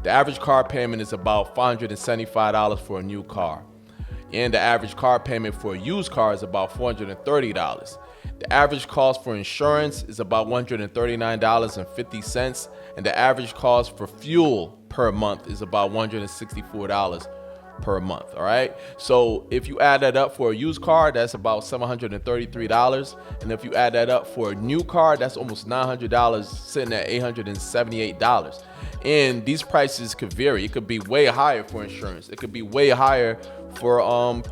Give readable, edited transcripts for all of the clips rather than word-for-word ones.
The average car payment is about $575 for a new car. And the average car payment for a used car is about $430. The average cost for insurance is about $139.50, and the average cost for fuel per month is about $164 per month. All right. So if you add that up for a used car, that's about $733. And if you add that up for a new car, that's almost $900, sitting at $878. And these prices could vary. It could be way higher for insurance. It could be way higher for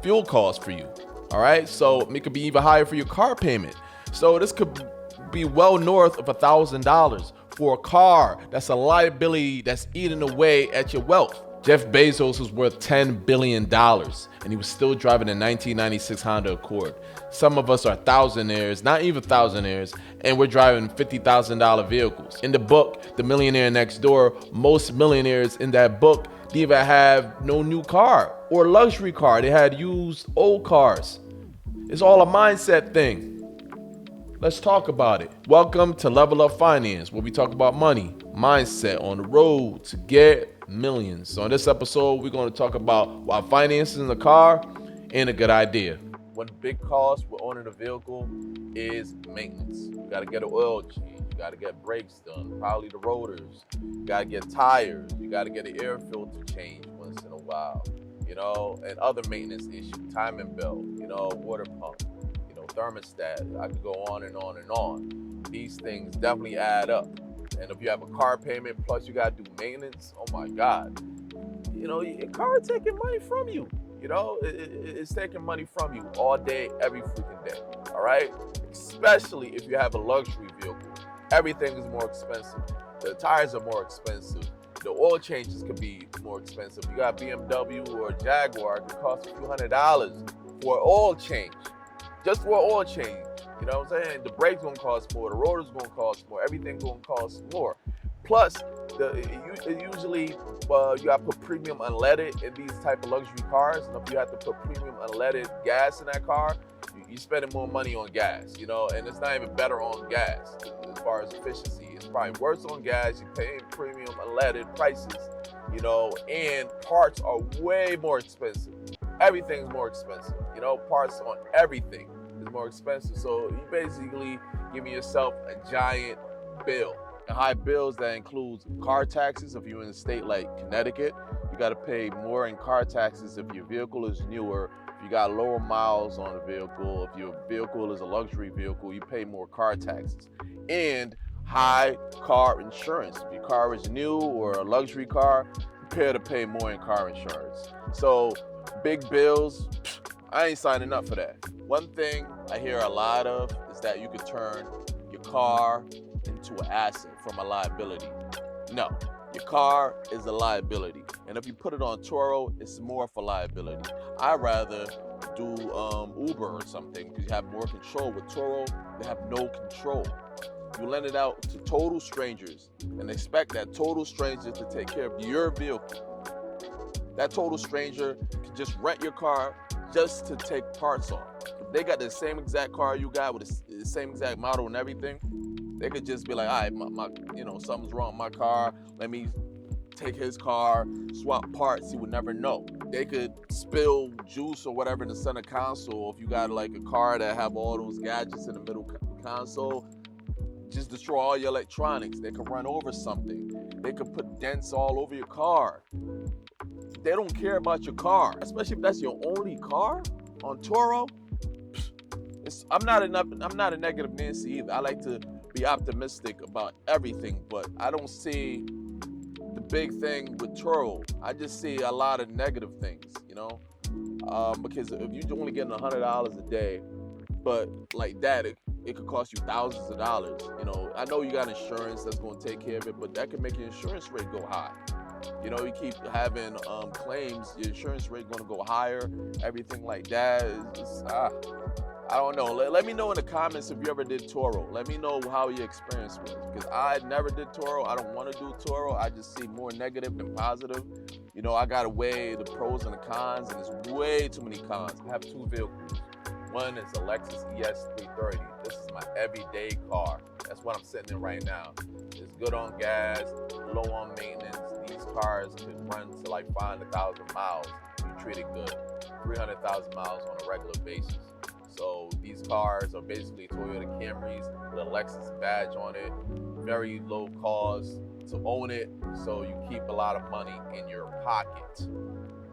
fuel costs for you. All right. So it could be even higher for your car payment. So this could be well north of $1,000 for a car that's a liability that's eating away at your wealth. Jeff Bezos was worth $10 billion, and he was still driving a 1996 Honda Accord. Some of us are thousandaires, not even thousandaires, and we're driving $50,000 vehicles. In the book, The Millionaire Next Door, most millionaires in that book didn't even have no new car or luxury car. They had used old cars. It's all a mindset thing. Let's talk about it. Welcome to Level Up Finance, where we talk about money, mindset on the road to get millions. So in this episode, we're going to talk about why financing a car ain't a good idea. One big cost with owning a vehicle is maintenance. You got to get an oil change. You got to get brakes done, probably the rotors. You got to get tires. You got to get an air filter changed once in a while, and other maintenance issues, timing belt, water pump, thermostat. I could go on and on and on. These things definitely add up. And if you have a car payment plus you got to do maintenance, oh my God, your car is taking money from you. It's taking money from you all day, every freaking day. All right. Especially if you have a luxury vehicle, everything is more expensive. The tires are more expensive. The oil changes could be more expensive. You got BMW or Jaguar, it could cost a few $100s for an oil change. Just for an oil change. You know what I'm saying? The brakes gonna cost more, the rotor's gonna cost more, everything gonna cost more. Plus, usually you gotta put premium unleaded in these type of luxury cars, and if you have to put premium unleaded gas in that car, you're spending more money on gas, and it's not even better on gas as far as efficiency. It's probably worse on gas. You're paying premium unleaded prices, and parts are way more expensive. Everything's more expensive, parts on everything is more expensive. So you basically giving yourself a giant bill. And high bills, that includes car taxes. If you're in a state like Connecticut, you got to pay more in car taxes if your vehicle is newer. If you got lower miles on the vehicle, if your vehicle is a luxury vehicle, you pay more car taxes. And high car insurance. If your car is new or a luxury car, prepare to pay more in car insurance. So big bills, I ain't signing up for that. One thing I hear a lot of is that you could turn your car into an asset from a liability. No, your car is a liability. And if you put it on Turo, it's more of a liability. I'd rather do Uber or something because you have more control. With Turo, you have no control. You lend it out to total strangers and expect that total stranger to take care of your vehicle. That total stranger can just rent your car just to take parts off. If they got the same exact car you got with the same exact model and everything, they could just be like, all right, my something's wrong with my car. Let me take his car, swap parts. He would never know. They could spill juice or whatever in the center console. If you got like a car that have all those gadgets in the middle console, just destroy all your electronics. They could run over something. They could put dents all over your car. They don't care about your car, especially if that's your only car on Turo. I'm not a negative Nancy either. I like to be optimistic about everything, but I don't see the big thing with Turo. I just see a lot of negative things, because if you're only getting $100 a day, but like that, it could cost you thousands of dollars. I know you got insurance that's going to take care of it, but that could make your insurance rate go high. You keep having claims, your insurance rate going to go higher, everything like that. I don't know. Let me know in the comments if you ever did Turo. Let me know how your experience was, because I never did Turo. I don't want to do Turo. I just see more negative than positive. I got to weigh the pros and the cons, and there's way too many cons. I have two vehicles. One is a Lexus ES330. This is my everyday car. That's what I'm sitting in right now. It's good on gas, low on maintenance. These cars can run to like 500,000 miles. You treat it good. 300,000 miles on a regular basis. So these cars are basically Toyota Camrys with a Lexus badge on it. Very low cost to own it, so you keep a lot of money in your pocket.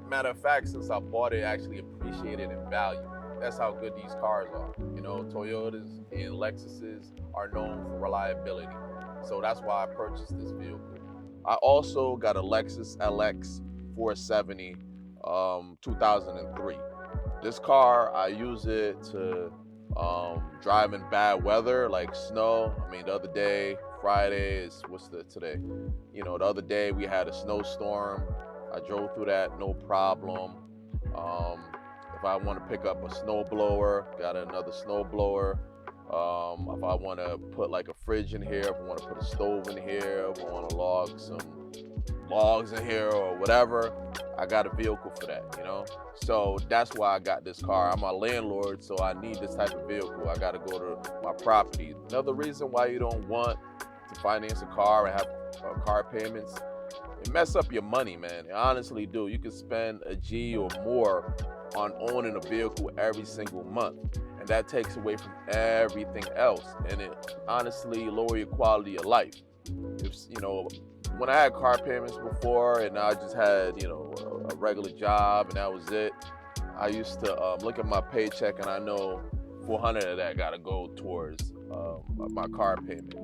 Matter of fact, since I bought it, actually appreciated in value. That's how good these cars are. You know, Toyotas and Lexuses are known for reliability. So that's why I purchased this vehicle. I also got a Lexus LX 470 2003. This car, I use it to drive in bad weather like snow. I mean, the other day, Friday is, today? You know, the other day we had a snowstorm. I drove through that, no problem. If I want to pick up a snow blower, got another snow blower. If I want to put like a fridge in here, if I want to put a stove in here, if I want to log some logs in here or whatever, I got a vehicle for that, you know? So that's why I got this car. I'm a landlord, so I need this type of vehicle. I got to go to my property. Another reason why you don't want to finance a car and have car payments, it mess up your money, man. It honestly do. You can spend a G or more on owning a vehicle every single month, and that takes away from everything else, and it honestly lower your quality of life. If, you know, when I had car payments before and I just had, you know, a regular job and that was it, I used to look at my paycheck and I know 400 of that got to go towards my car payment.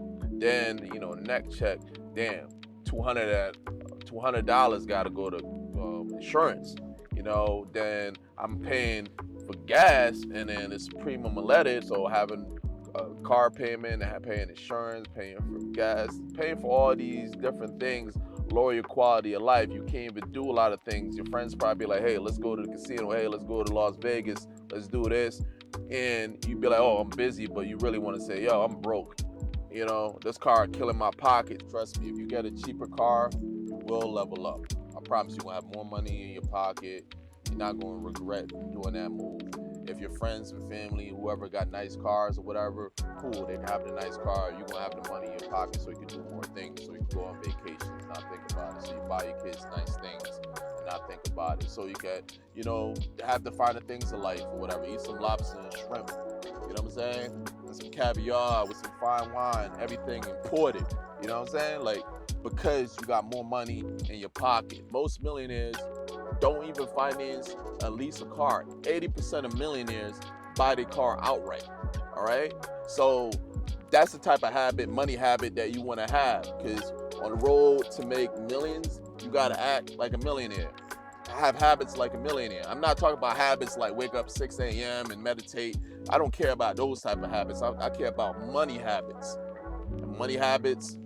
Then, you know, next check, damn, $200 got to go to insurance. You know, then I'm paying for gas, and then it's premium unleaded, so having a car payment and paying insurance, paying for gas, paying for all these different things lower your quality of life. You can't even do a lot of things. Your friends probably be like, hey, let's go to the casino. Hey, let's go to Las Vegas. Let's do this. And you'd be like, oh, I'm busy, but you really want to say, yo, I'm broke. You know, this car killing my pocket. Trust me, if you get a cheaper car, you will level up. I promise you're going to have more money in your pocket. You're not going to regret doing that move. If your friends and family, whoever got nice cars or whatever, cool, they have the nice car. You're going to have the money in your pocket so you can do more things. So you can go on vacations and not think about it. So you buy your kids nice things and not think about it. So you can, you know, have the finer things in life or whatever. Eat some lobster and shrimp. You know what I'm saying? And some caviar with some fine wine, everything imported. You know what I'm saying? Like, because you got more money in your pocket. Most millionaires don't even finance and lease a car. 80% of millionaires buy their car outright, all right? So that's the type of habit, money habit that you wanna have, because on the road to make millions, you gotta act like a millionaire. Have habits like a millionaire. I'm not talking about habits like wake up 6 a.m. and meditate. I don't care about those type of habits. I care about money habits. And money habits,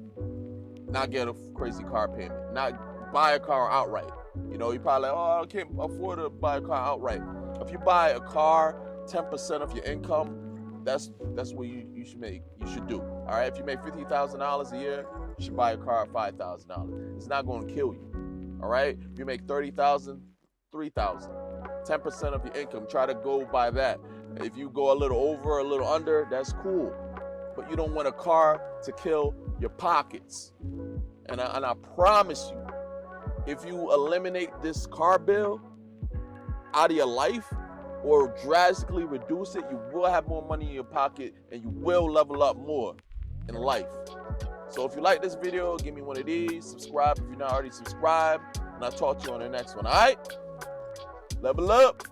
not get a crazy car payment, not buy a car outright. You know, you probably like, oh, I can't afford to buy a car outright. If you buy a car, 10% of your income, that's what you should make. You should do. All right. If you make $50,000 a year, you should buy a car at $5,000. It's not going to kill you. All right. If you make $30,000, $3,000. 10% of your income. Try to go by that. If you go a little over, a little under, that's cool. But you don't want a car to kill your pockets. And I promise you, if you eliminate this car bill out of your life or drastically reduce it, you will have more money in your pocket and you will level up more in life. So if you like this video, give me one of these. Subscribe if you're not already subscribed. And I'll talk to you on the next one, all right? Level up.